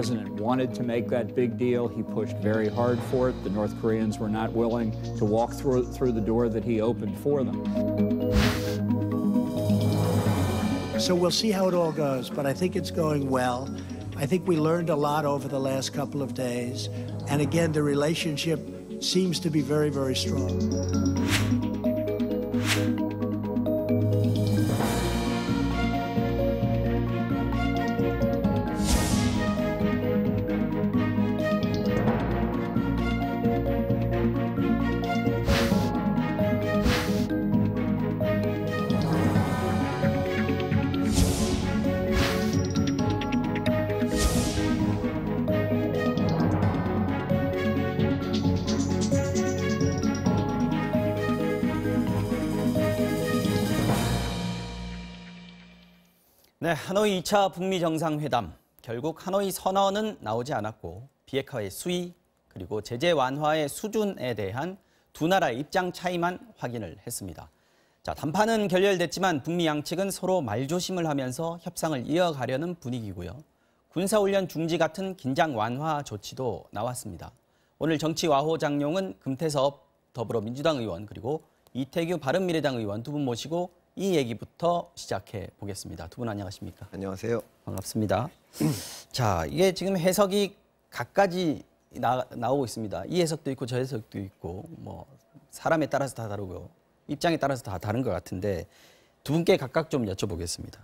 president wanted to make that big deal. He pushed very hard for it. The North Koreans were not willing to walk through the door that he opened for them. So we'll see how it all goes, but I think it's going well. I think we learned a lot over the last couple of days. And again, the relationship seems to be very, very strong. 네, 하노이 2차 북미 정상회담. 결국 하노이 선언은 나오지 않았고 비핵화의 수위 그리고 제재 완화의 수준에 대한 두 나라의 입장 차이만 확인을 했습니다. 자, 담판은 결렬됐지만 북미 양측은 서로 말조심을 하면서 협상을 이어가려는 분위기고요. 군사훈련 중지 같은 긴장 완화 조치도 나왔습니다. 오늘 정치와호 장룡은 금태섭 더불어민주당 의원 그리고 이태규 바른미래당 의원 두 분 모시고 이 얘기부터 시작해 보겠습니다. 두 분 안녕하십니까? 안녕하세요. 반갑습니다. 자, 이게 지금 해석이 각가지 나오고 있습니다. 이 해석도 있고 저 해석도 있고 뭐 사람에 따라서 다 다르고요. 입장에 따라서 다 다른 것 같은데 두 분께 각각 좀 여쭤보겠습니다.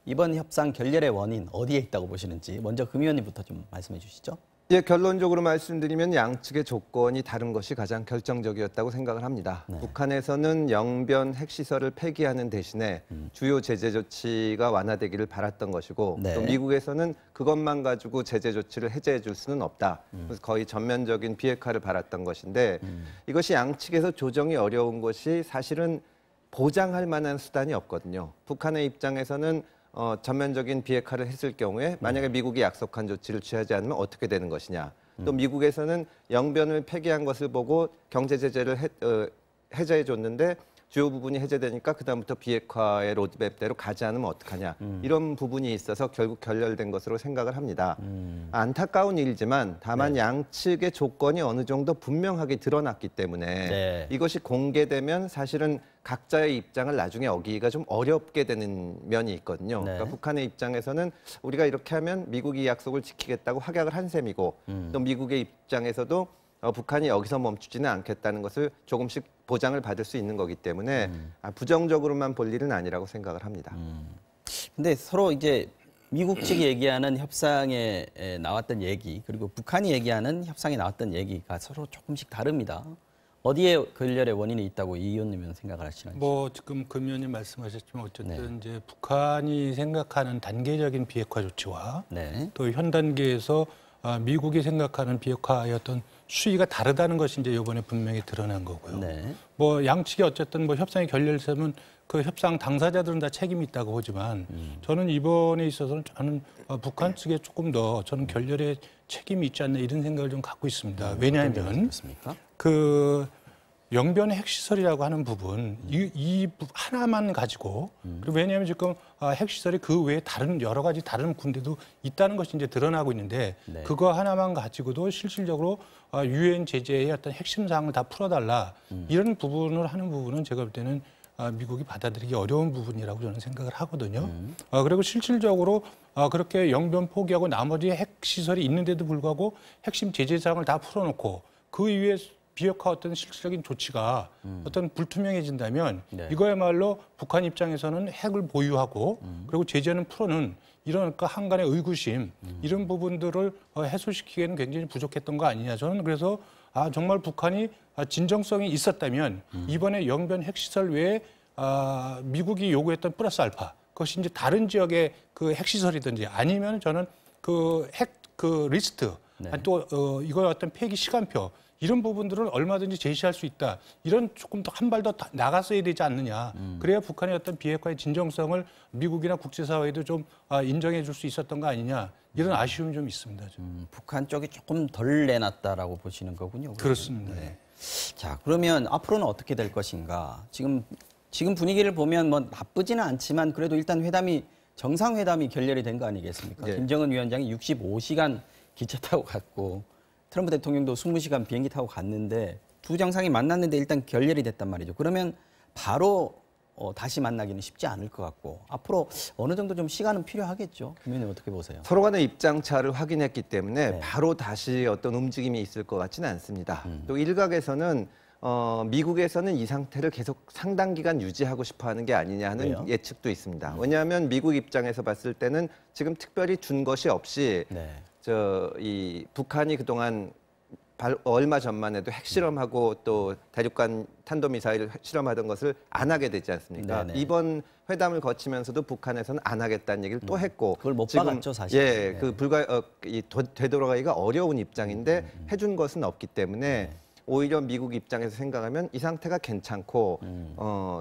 이번 협상 결렬의 원인 어디에 있다고 보시는지 먼저 금 의원님부터 좀 말씀해 주시죠. 예, 결론적으로 말씀드리면 양측의 조건이 다른 것이 가장 결정적이었다고 생각을 합니다. 네. 북한에서는 영변 핵시설을 폐기하는 대신에 주요 제재 조치가 완화되기를 바랐던 것이고 네. 또 미국에서는 그것만 가지고 제재 조치를 해제해 줄 수는 없다. 그래서 거의 전면적인 비핵화를 바랐던 것인데 이것이 양측에서 조정이 어려운 것이 사실은 보장할 만한 수단이 없거든요. 북한의 입장에서는 전면적인 비핵화를 했을 경우에 만약에 미국이 약속한 조치를 취하지 않으면 어떻게 되는 것이냐. 또 미국에서는 영변을 폐기한 것을 보고 경제 제재를 해제해 줬는데 주요 부분이 해제되니까 그다음부터 비핵화의 로드맵대로 가지 않으면 어떡하냐. 이런 부분이 있어서 결국 결렬된 것으로 생각을 합니다. 안타까운 일이지만 다만 네. 양측의 조건이 어느 정도 분명하게 드러났기 때문에 네. 이것이 공개되면 사실은 각자의 입장을 나중에 어기기가 좀 어렵게 되는 면이 있거든요. 네. 그러니까 북한의 입장에서는 우리가 이렇게 하면 미국이 이 약속을 지키겠다고 확약을 한 셈이고 또 미국의 입장에서도 북한이 여기서 멈추지는 않겠다는 것을 조금씩 보장을 받을 수 있는 거기 때문에 부정적으로만 볼 일은 아니라고 생각을 합니다. 근데 서로 이제 미국 측이 얘기하는 협상에 나왔던 얘기 그리고 북한이 얘기하는 협상에 나왔던 얘기가 서로 조금씩 다릅니다. 어디에 결렬의 원인이 있다고 이 의원님은 생각을 하시는지. 뭐 지금 금 의원님 말씀하셨지만 어쨌든 네. 이제 북한이 생각하는 단계적인 비핵화 조치와 네. 또 현 단계에서 미국이 생각하는 비핵화의 어떤 수위가 다르다는 것이 이제 이번에 분명히 드러난 거고요. 네. 뭐 양측이 어쨌든 뭐 협상이 결렬되면 그 협상 당사자들은 다 책임이 있다고 보지만 저는 이번에 있어서는 저는 북한 측에 조금 더 저는 결렬에 책임이 있지 않나 이런 생각을 좀 갖고 있습니다. 왜냐하면 그렇습니까? 그 영변의 핵시설이라고 하는 부분 이 하나만 가지고 그리고 왜냐하면 지금 핵시설이 그 외에 다른 여러 가지 다른 군대도 있다는 것이 이제 드러나고 있는데 네. 그거 하나만 가지고도 실질적으로 유엔 제재의 어떤 핵심 사항을 다 풀어달라 이런 부분을 하는 부분은 제가 볼 때는 미국이 받아들이기 어려운 부분이라고 저는 생각을 하거든요. 그리고 실질적으로 그렇게 영변 포기하고 나머지 핵시설이 있는데도 불구하고 핵심 제재 사항을 다 풀어놓고 그 이후에 비핵화 어떤 실질적인 조치가 어떤 불투명해진다면 네. 이거야말로 북한 입장에서는 핵을 보유하고 그리고 제재는 풀어는 이런 그러니까 한간의 의구심 이런 부분들을 해소시키기에는 굉장히 부족했던 거 아니냐. 저는 그래서 정말 북한이 진정성이 있었다면 이번에 영변 핵시설 외에 미국이 요구했던 플러스 알파 그것이 이제 다른 지역의 그 핵시설이든지 아니면 저는 그 리스트 네. 또 이거 어떤 폐기 시간표 이런 부분들은 얼마든지 제시할 수 있다. 이런 조금 더 한 발 더 나갔어야 되지 않느냐. 그래야 북한의 어떤 비핵화의 진정성을 미국이나 국제사회도 좀 인정해 줄 수 있었던 거 아니냐. 이런 아쉬움이 좀 있습니다. 북한 쪽이 조금 덜 내놨다라고 보시는 거군요. 그렇습니다. 네. 자, 그러면 앞으로는 어떻게 될 것인가? 지금 분위기를 보면 뭐 나쁘지는 않지만 그래도 일단 회담이 정상회담이 결렬이 된 거 아니겠습니까? 예. 김정은 위원장이 65시간 기차 타고 갔고 트럼프 대통령도 20시간 비행기 타고 갔는데 두 정상이 만났는데 일단 결렬이 됐단 말이죠. 그러면 바로 다시 만나기는 쉽지 않을 것 같고 앞으로 어느 정도 좀 시간은 필요하겠죠. 김 의원님 어떻게 보세요? 서로 간의 입장 차를 확인했기 때문에 네. 바로 다시 어떤 움직임이 있을 것 같지는 않습니다. 또 일각에서는 미국에서는 이 상태를 계속 상당 기간 유지하고 싶어하는 게 아니냐 하는 왜요? 예측도 있습니다. 왜냐하면 미국 입장에서 봤을 때는 지금 특별히 준 것이 없이 네. 이 북한이 그동안 얼마 전만 해도 핵실험하고 또 대륙간 탄도미사일 실험하던 것을 안 하게 되지 않습니까? 네네. 이번 회담을 거치면서도 북한에서는 안 하겠다는 얘기를 또 했고 그걸 못 박았죠, 사실. 예, 네. 그 되돌아가기가 어려운 입장인데 해준 것은 없기 때문에 오히려 미국 입장에서 생각하면 이 상태가 괜찮고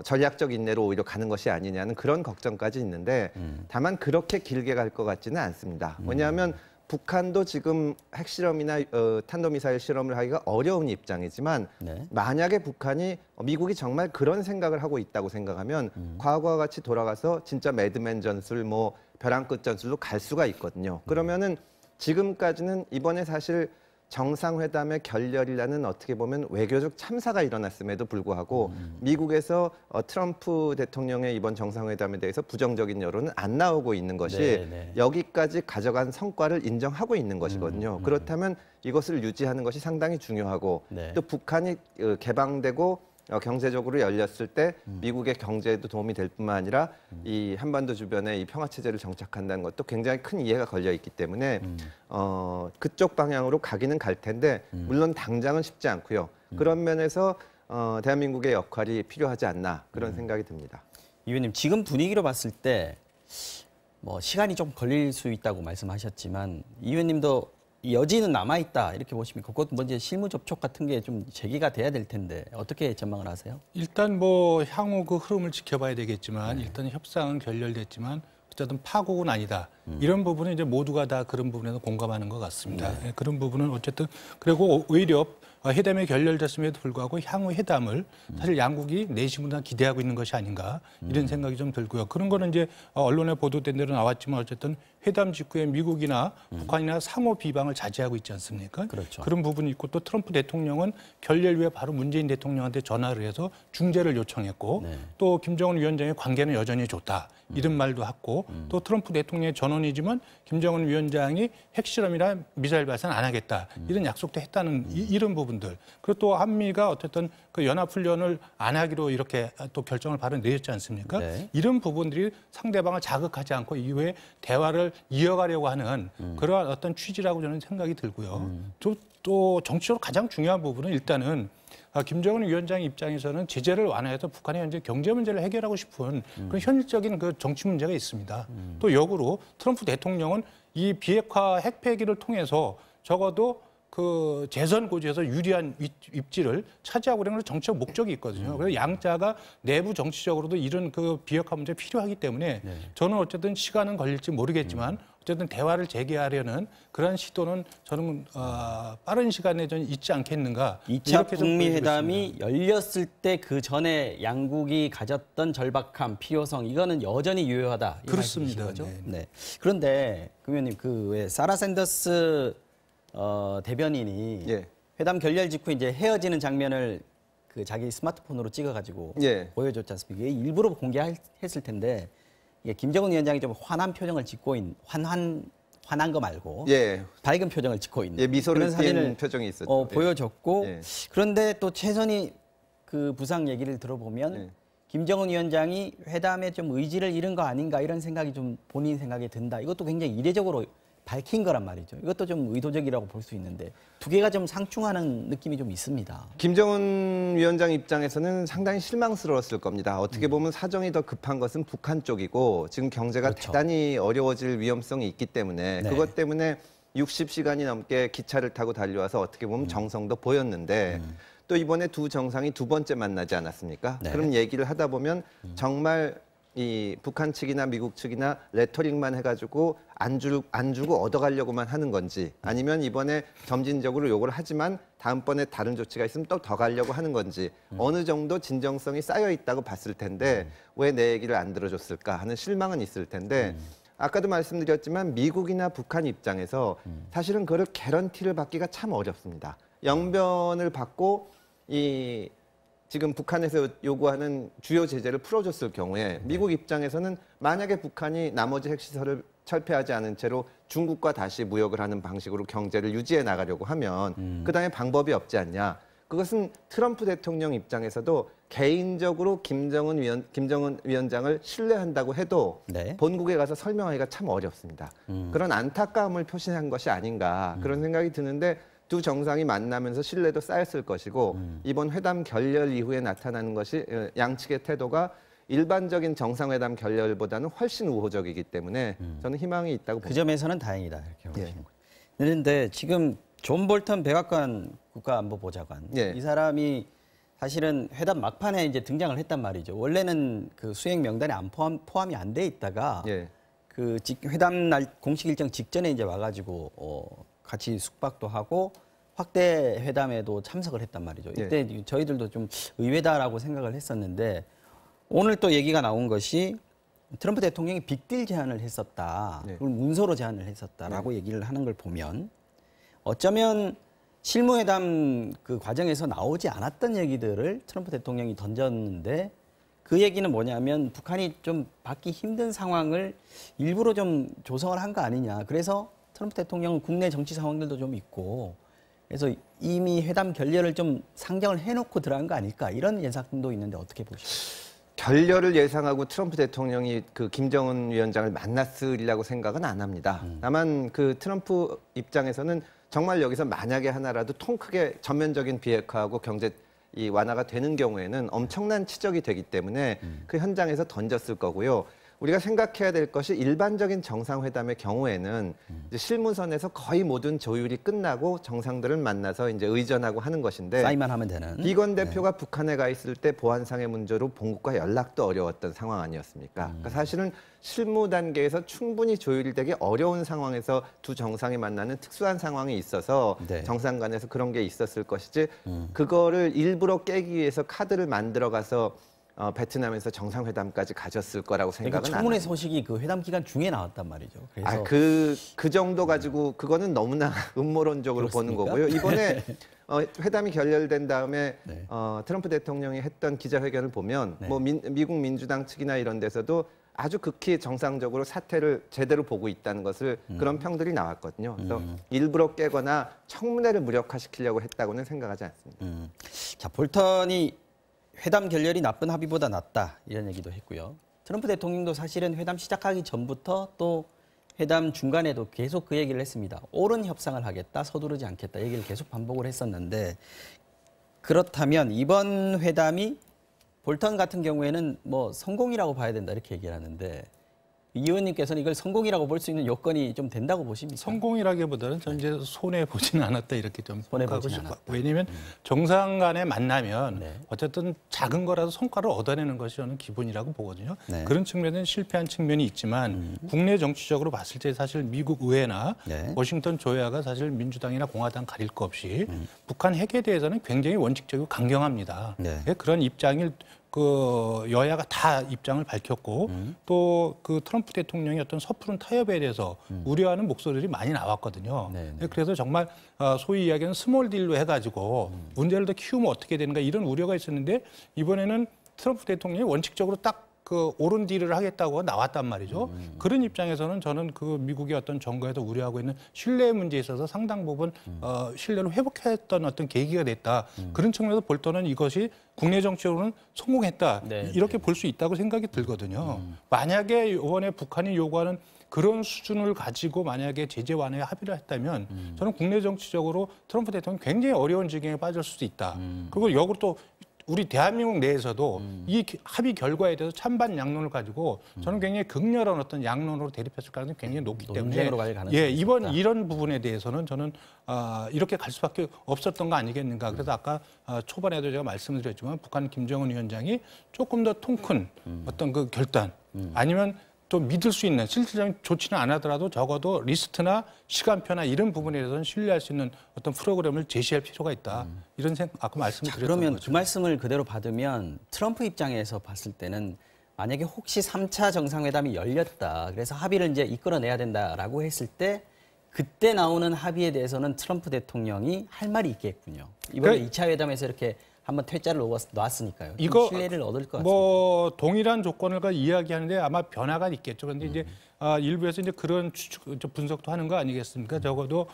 전략적 인내로 오히려 가는 것이 아니냐는 그런 걱정까지 있는데 다만 그렇게 길게 갈 것 같지는 않습니다. 왜냐하면 북한도 지금 핵실험이나 탄도미사일 실험을 하기가 어려운 입장이지만 네. 만약에 북한이 미국이 정말 그런 생각을 하고 있다고 생각하면 과거와 같이 돌아가서 진짜 매드맨 전술, 뭐 벼랑 끝 전술로 갈 수가 있거든요. 그러면은 지금까지는 이번에 사실 정상회담의 결렬이라는 어떻게 보면 외교적 참사가 일어났음에도 불구하고 미국에서 트럼프 대통령의 이번 정상회담에 대해서 부정적인 여론은 안 나오고 있는 것이 네. 여기까지 가져간 성과를 인정하고 있는 것이거든요. 그렇다면 이것을 유지하는 것이 상당히 중요하고 네. 또 북한이 개방되고 경제적으로 열렸을 때 미국의 경제에도 도움이 될 뿐만 아니라 이 한반도 주변에 이 평화 체제를 정착한다는 것도 굉장히 큰 이해가 걸려 있기 때문에 그쪽 방향으로 가기는 갈 텐데 물론 당장은 쉽지 않고요. 그런 면에서 대한민국의 역할이 필요하지 않나 그런 생각이 듭니다. 이 의원님 지금 분위기로 봤을 때 뭐 시간이 좀 걸릴 수 있다고 말씀하셨지만 이 의원님도 여지는 남아있다 이렇게 보십니까? 그것 먼저 실무 접촉 같은 게 좀 제기가 돼야 될 텐데 어떻게 전망을 하세요? 일단 뭐 향후 그 흐름을 지켜봐야 되겠지만 일단 협상은 결렬됐지만 어쨌든 파국은 아니다. 이런 부분은 이제 모두가 다 그런 부분에서 공감하는 것 같습니다. 예, 그런 부분은 어쨌든 그리고 오히려 회담이 결렬됐음에도 불구하고 향후 회담을 사실 양국이 내심보다 기대하고 있는 것이 아닌가 이런 생각이 좀 들고요. 그런 거는 이제 언론에 보도된 대로 나왔지만 어쨌든 회담 직후에 미국이나 북한이나 상호 비방을 자제하고 있지 않습니까? 그렇죠. 그런 부분이 있고 또 트럼프 대통령은 결렬 후에 바로 문재인 대통령한테 전화를 해서 중재를 요청했고 네. 또 김정은 위원장의 관계는 여전히 좋다 이런 말도 했고 또 트럼프 대통령의 전언이지만 김정은 위원장이 핵실험이나 미사일 발사 안 하겠다 이런 약속도 했다는 이런 부분들 그리고 또 한미가 어쨌든 그 연합훈련을 안 하기로 이렇게 또 결정을 바로 내렸지 않습니까? 네. 이런 부분들이 상대방을 자극하지 않고 이후에 대화를 이어가려고 하는 그러한 어떤 취지라고 저는 생각이 들고요. 또 정치적으로 가장 중요한 부분은 일단은 김정은 위원장 입장에서는 제재를 완화해서 북한의 현재 경제 문제를 해결하고 싶은 그런 현실적인 그 정치 문제가 있습니다. 또 역으로 트럼프 대통령은 이 비핵화 핵폐기를 통해서 적어도 그 재선 고지에서 유리한 입지를 차지하고 그런 정치적 목적이 있거든요. 그래서 양자가 내부 정치적으로도 이런 그 비핵화 문제 필요하기 때문에 저는 어쨌든 시간은 걸릴지 모르겠지만 어쨌든 대화를 재개하려는 그런 시도는 저는 빠른 시간에 좀 있지 않겠는가. 2차 이렇게 좀 북미 보여지고 회담이 있습니다. 열렸을 때 그 전에 양국이 가졌던 절박함, 필요성 이거는 여전히 유효하다. 이 그렇습니다. 말씀이신 거죠? 네. 네. 그런데 금 의원님 그 왜 사라 샌더스 대변인이 예. 회담 결렬 직후 이제 헤어지는 장면을 그 자기 스마트폰으로 찍어가지고 예. 보여줬지 않습니까? 이게 일부러 공개했을 텐데 이게 김정은 위원장이 좀 환한 표정을 짓고 있는 환한 거 말고 예. 밝은 표정을 짓고 있는 예, 미소를 그런 사진을 띈 표정이 있었죠. 예. 보여줬고 예. 그런데 또 최선희 그 부상 얘기를 들어보면 예. 김정은 위원장이 회담에 좀 의지를 잃은 거 아닌가 이런 생각이 좀 본인 생각에 든다. 이것도 굉장히 이례적으로 밝힌 거란 말이죠. 이것도 좀 의도적이라고 볼 수 있는데 두 개가 좀 상충하는 느낌이 좀 있습니다. 김정은 위원장 입장에서는 상당히 실망스러웠을 겁니다. 어떻게 보면 사정이 더 급한 것은 북한 쪽이고 지금 경제가 그렇죠. 대단히 어려워질 위험성이 있기 때문에 네. 그것 때문에 60시간이 넘게 기차를 타고 달려와서 어떻게 보면 정성도 보였는데 또 이번에 두 정상이 두 번째 만나지 않았습니까? 네. 그럼 얘기를 하다 보면 정말 이 북한 측이나 미국 측이나 레토릭만 해가지고 안 주고 얻어가려고만 하는 건지 아니면 이번에 점진적으로 요구를 하지만 다음번에 다른 조치가 있으면 또 더 가려고 하는 건지 어느 정도 진정성이 쌓여 있다고 봤을 텐데 왜 내 얘기를 안 들어줬을까 하는 실망은 있을 텐데 아까도 말씀드렸지만 미국이나 북한 입장에서 사실은 그걸 개런티를 받기가 참 어렵습니다. 영변을 받고 이 지금 북한에서 요구하는 주요 제재를 풀어줬을 경우에 미국 입장에서는 만약에 북한이 나머지 핵시설을 철폐하지 않은 채로 중국과 다시 무역을 하는 방식으로 경제를 유지해 나가려고 하면 그다음에 방법이 없지 않냐. 그것은 트럼프 대통령 입장에서도 개인적으로 김정은 위원장을 신뢰한다고 해도 네. 본국에 가서 설명하기가 참 어렵습니다. 그런 안타까움을 표시한 것이 아닌가 그런 생각이 드는데 두 정상이 만나면서 신뢰도 쌓였을 것이고 이번 회담 결렬 이후에 나타나는 것이 양측의 태도가 일반적인 정상회담 결렬보다는 훨씬 우호적이기 때문에 저는 희망이 있다고 봅니다. 그 점에서는 다행이다 이렇게 보시는 예. 거예요. 그런데 지금 존 볼턴 백악관 국가안보보좌관 예. 이 사람이 사실은 회담 막판에 이제 등장을 했단 말이죠. 원래는 그 수행 명단에 안 포함이 안 돼 있다가 예. 그 회담 날 공식 일정 직전에 이제 와가지고 같이 숙박도 하고 확대 회담에도 참석을 했단 말이죠. 이때 저희들도 좀 의외다라고 생각을 했었는데 오늘 또 얘기가 나온 것이 트럼프 대통령이 빅딜 제안을 했었다. 네. 그걸 문서로 제안을 했었다라고 얘기를 하는 걸 보면 어쩌면 실무회담 그 과정에서 나오지 않았던 얘기들을 트럼프 대통령이 던졌는데 그 얘기는 뭐냐면 북한이 좀 받기 힘든 상황을 일부러 좀 조성을 한 거 아니냐. 그래서 트럼프 대통령은 국내 정치 상황들도 좀 있고 그래서 이미 회담 결렬을 좀 상정을 해놓고 들어간 거 아닐까 이런 예상도 있는데 어떻게 보십니까? 결렬을 예상하고 트럼프 대통령이 그 김정은 위원장을 만났으리라고 생각은 안 합니다. 다만 그 트럼프 입장에서는 정말 여기서 만약에 하나라도 통 크게 전면적인 비핵화하고 경제 이 완화가 되는 경우에는 엄청난 치적이 되기 때문에 그 현장에서 던졌을 거고요. 우리가 생각해야 될 것이 일반적인 정상회담의 경우에는 이제 실무선에서 거의 모든 조율이 끝나고 정상들을 만나서 이제 의전하고 하는 것인데 사인만 하면 되는. 비건 대표가 북한에 가 있을 때 보안상의 문제로 본국과 연락도 어려웠던 상황 아니었습니까? 그러니까 사실은 실무 단계에서 충분히 조율되기 어려운 상황에서 두 정상이 만나는 특수한 상황이 있어서 네. 정상 간에서 그런 게 있었을 것이지 그거를 일부러 깨기 위해서 카드를 만들어 가서 베트남에서 정상회담까지 가졌을 거라고 그러니까 생각은 안 청문회 합니다. 소식이 그 회담 기간 중에 나왔단 말이죠. 그래서 그 정도 가지고 그거는 너무나 음모론적으로 보는 거고요. 이번에 회담이 결렬된 다음에 네. 트럼프 대통령이 했던 기자회견을 보면 네. 뭐 미국 민주당 측이나 이런 데서도 아주 극히 정상적으로 사태를 제대로 보고 있다는 것을 그런 평들이 나왔거든요. 그래서 일부러 깨거나 청문회를 무력화시키려고 했다고는 생각하지 않습니다. 자, 볼턴이 회담 결렬이 나쁜 합의보다 낫다 이런 얘기도 했고요. 트럼프 대통령도 사실은 회담 시작하기 전부터 또 회담 중간에도 계속 그 얘기를 했습니다. 옳은 협상을 하겠다, 서두르지 않겠다 얘기를 계속 반복을 했었는데 그렇다면 이번 회담이 볼턴 같은 경우에는 뭐 성공이라고 봐야 된다 이렇게 얘기를 하는데 이 의원님께서는 이걸 성공이라고 볼 수 있는 요건이 좀 된다고 보십니까? 성공이라기보다는 전 이제 손해 보지는 않았다 이렇게 좀 손해 평가하고 보지는 싶어요. 않았다. 왜냐하면 정상 간에 만나면 네. 어쨌든 작은 거라도 성과를 얻어내는 것이 저는 기본이라고 보거든요. 네. 그런 측면은 실패한 측면이 있지만 국내 정치적으로 봤을 때 사실 미국 의회나 네. 워싱턴 조야가 사실 민주당이나 공화당 가릴 거 없이 북한 핵에 대해서는 굉장히 원칙적이고 강경합니다. 네. 그런 입장을 그 여야가 다 입장을 밝혔고 또 그 트럼프 대통령의 어떤 섣부른 타협에 대해서 우려하는 목소리들이 많이 나왔거든요. 네, 네. 그래서 정말 소위 이야기하는 스몰 딜로 해가지고 문제를 더 키우면 어떻게 되는가 이런 우려가 있었는데 이번에는 트럼프 대통령이 원칙적으로 딱 그 옳은 딜을 하겠다고 나왔단 말이죠. 그런 입장에서는 저는 그 미국의 어떤 정거에서 우려하고 있는 신뢰 문제에 있어서 상당 부분 신뢰를 회복했던 어떤 계기가 됐다. 그런 측면에서 볼턴은 이것이 국내 정치적으로는 성공했다. 네, 이렇게 볼 수 있다고 생각이 들거든요. 만약에 이번에 북한이 요구하는 그런 수준을 가지고 만약에 제재 완화에 합의를 했다면 저는 국내 정치적으로 트럼프 대통령이 굉장히 어려운 지경에 빠질 수도 있다. 그리고 역으로 또 우리 대한민국 내에서도 이 합의 결과에 대해서 찬반 양론을 가지고 저는 굉장히 극렬한 어떤 양론으로 대립했을 가능성이 굉장히 높기 때문에 논쟁으로 갈 가능성이 이번 있다. 이런 부분에 대해서는 저는 이렇게 갈 수밖에 없었던 거 아니겠는가. 그래서 아까 초반에도 제가 말씀을 드렸지만 북한 김정은 위원장이 조금 더 통큰 어떤 그 결단 아니면 또 믿을 수 있는 실질적인 조치는 안 하더라도 적어도 리스트나 시간표나 이런 부분에 대해서는 신뢰할 수 있는 어떤 프로그램을 제시할 필요가 있다. 이런 생각 아까 말씀을 드렸던 그러면 거죠. 그 말씀을 그대로 받으면 트럼프 입장에서 봤을 때는 만약에 혹시 3차 정상회담이 열렸다. 그래서 합의를 이제 이끌어내야 된다라고 했을 때 그때 나오는 합의에 대해서는 트럼프 대통령이 할 말이 있겠군요. 이번에 2차 회담에서 이렇게 한번 퇴짜를 놨으니까요. 이거 신뢰를 얻을 것 같습니다. 뭐 동일한 조건을 이야기하는데 아마 변화가 있겠죠. 그런데 이제 일부에서 이제 그런 추측, 분석도 하는 거 아니겠습니까? 적어도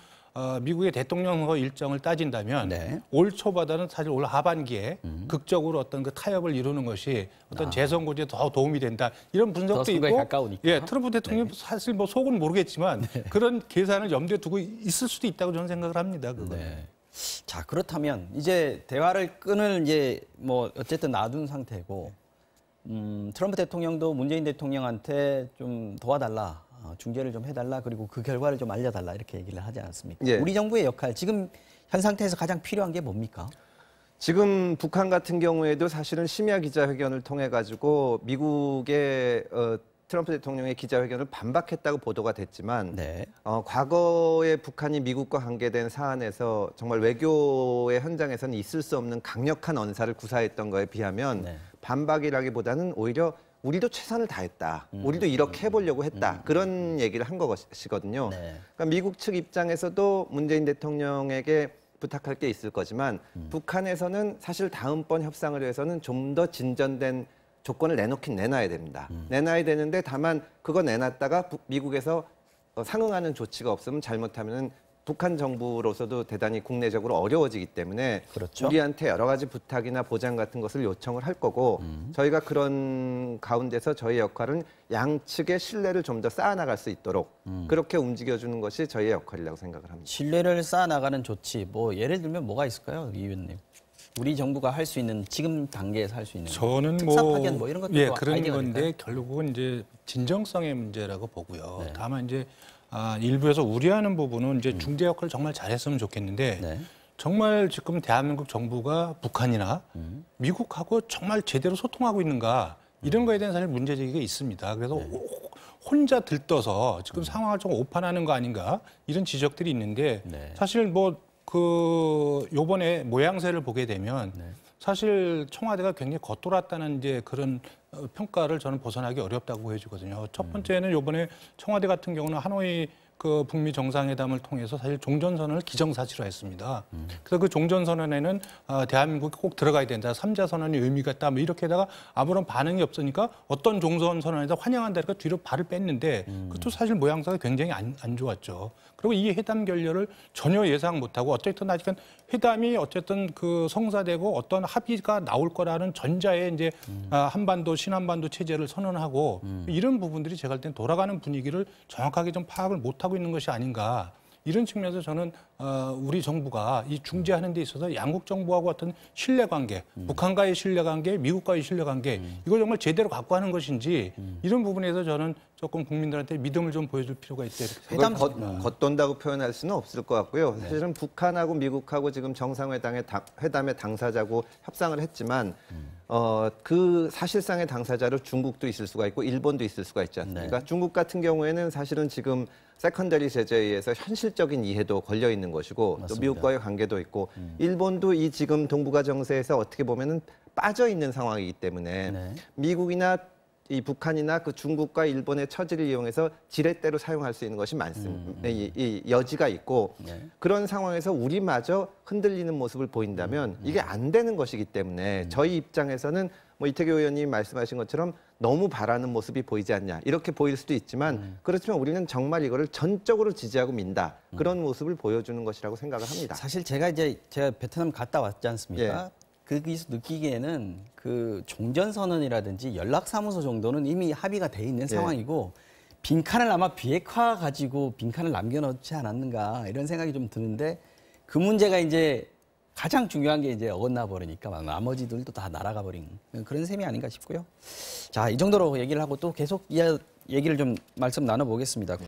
미국의 대통령 선거 일정을 따진다면 네. 올 초보다는 사실 올 하반기에 극적으로 어떤 그 타협을 이루는 것이 어떤 재선 고지에 더 도움이 된다. 이런 분석도 더 선거에 있고, 가까우니까. 예, 트럼프 대통령 사실 뭐 속은 모르겠지만 그런 계산을 염두에 두고 있을 수도 있다고 저는 생각을 합니다. 그거는. 네. 자, 그렇다면 이제 대화를 끈을 이제 뭐 어쨌든 놔둔 상태고 트럼프 대통령도 문재인 대통령한테 좀 도와달라, 중재를 좀 해달라, 그리고 그 결과를 좀 알려달라 이렇게 얘기를 하지 않았습니까? 예. 우리 정부의 역할 지금 현 상태에서 가장 필요한 게 뭡니까? 지금 북한 같은 경우에도 사실은 심야 기자회견을 통해 가지고 미국의 트럼프 대통령의 기자회견을 반박했다고 보도가 됐지만 네. 과거에 북한이 미국과 관계된 사안에서 정말 외교의 현장에서는 있을 수 없는 강력한 언사를 구사했던 거에 비하면 네. 반박이라기보다는 오히려 우리도 최선을 다했다. 우리도 이렇게 해보려고 했다. 그런 얘기를 한 것이거든요. 네. 그러니까 미국 측 입장에서도 문재인 대통령에게 부탁할 게 있을 거지만 북한에서는 사실 다음번 협상을 위해서는 좀 더 진전된 조건을 내놓긴 내놔야 됩니다. 내놔야 되는데 다만 그거 내놨다가 미국에서 상응하는 조치가 없으면 잘못하면 북한 정부로서도 대단히 국내적으로 어려워지기 때문에 그렇죠. 우리한테 여러 가지 부탁이나 보장 같은 것을 요청을 할 거고 저희가 그런 가운데서 저희 역할은 양측의 신뢰를 좀 더 쌓아나갈 수 있도록 그렇게 움직여주는 것이 저희의 역할이라고 생각을 합니다. 신뢰를 쌓아나가는 조치, 뭐 예를 들면 뭐가 있을까요, 이 의원님? 우리 정부가 할 수 있는 지금 단계에서 할 수 있는 저는 특사 파견 뭐 이런 것도 그런 아이디어가 건데 될까요? 결국은 이제 진정성의 문제라고 보고요. 네. 다만 이제 일부에서 우려하는 부분은 이제 중재 역할을 정말 잘했으면 좋겠는데 네. 정말 지금 대한민국 정부가 북한이나 미국하고 정말 제대로 소통하고 있는가 이런 거에 대한 사실 문제제기가 있습니다. 그래서 혼자 들떠서 지금 상황을 좀 오판하는 거 아닌가 이런 지적들이 있는데 네. 사실 뭐 요번에 모양새를 보게 되면 사실 청와대가 굉장히 겉돌았다는 이제 그런 평가를 저는 벗어나기 어렵다고 보여지거든요. 첫 번째는 요번에 청와대 같은 경우는 하노이 그 북미 정상회담을 통해서 사실 종전선언을 기정사실화했습니다. 그래서 그 종전선언에는 대한민국이 꼭 들어가야 된다. 3자 선언의 의미가 있다. 뭐 이렇게다가 아무런 반응이 없으니까 어떤 종전선언에다 환영한다. 그러니까 뒤로 발을 뺐는데 그것도 사실 모양새가 굉장히 안 좋았죠. 그리고 이 회담 결렬을 전혀 예상 못하고 어쨌든 아직은 회담이 어쨌든 그 성사되고 어떤 합의가 나올 거라는 전자에 이제 한반도 신한반도 체제를 선언하고 이런 부분들이 제가 볼 땐 돌아가는 분위기를 정확하게 좀 파악을 못하고 있는 것이 아닌가. 이런 측면에서 저는 우리 정부가 이 중재하는 데 있어서 양국 정부하고 어떤 신뢰관계, 북한과의 신뢰관계, 미국과의 신뢰관계 이걸 정말 제대로 갖고 하는 것인지 이런 부분에서 저는 조금 국민들한테 믿음을 좀 보여줄 필요가 있다. 그걸 겉돈다고 표현할 수는 없을 것 같고요. 사실은 북한하고 미국하고 지금 정상회담의 당사자고 협상을 했지만 그 사실상의 당사자로 중국도 있을 수가 있고 일본도 있을 수가 있지 않습니까? 중국 같은 경우에는 사실은 지금 세컨더리 제재에 의해서 현실적인 이해도 걸려 있는 것이고 맞습니다. 또 미국과의 관계도 있고 일본도 이 지금 동북아 정세에서 어떻게 보면은 빠져 있는 상황이기 때문에 미국이나 이 북한이나 그 중국과 일본의 처지를 이용해서 지렛대로 사용할 수 있는 것이 많습니다. 이 여지가 있고 그런 상황에서 우리마저 흔들리는 모습을 보인다면 이게 안 되는 것이기 때문에 저희 입장에서는 뭐 이태규 의원님이 말씀하신 것처럼 너무 바라는 모습이 보이지 않냐 이렇게 보일 수도 있지만 그렇지만 우리는 정말 이거를 전적으로 지지하고 민다 그런 모습을 보여주는 것이라고 생각을 합니다. 사실 제가 베트남 갔다 왔지 않습니까? 거기서 느끼기에는 그 종전선언이라든지 연락사무소 정도는 이미 합의가 돼 있는 상황이고 빈칸을 아마 비핵화 가지고 빈칸을 남겨놓지 않았는가 이런 생각이 좀 드는데 그 문제가 이제 가장 중요한 게 이제 어긋나 버리니까 나머지들도 다 날아가 버린 그런 셈이 아닌가 싶고요. 자, 이 정도로 얘기를 하고 또 계속 얘기를 좀 말씀 나눠보겠습니다.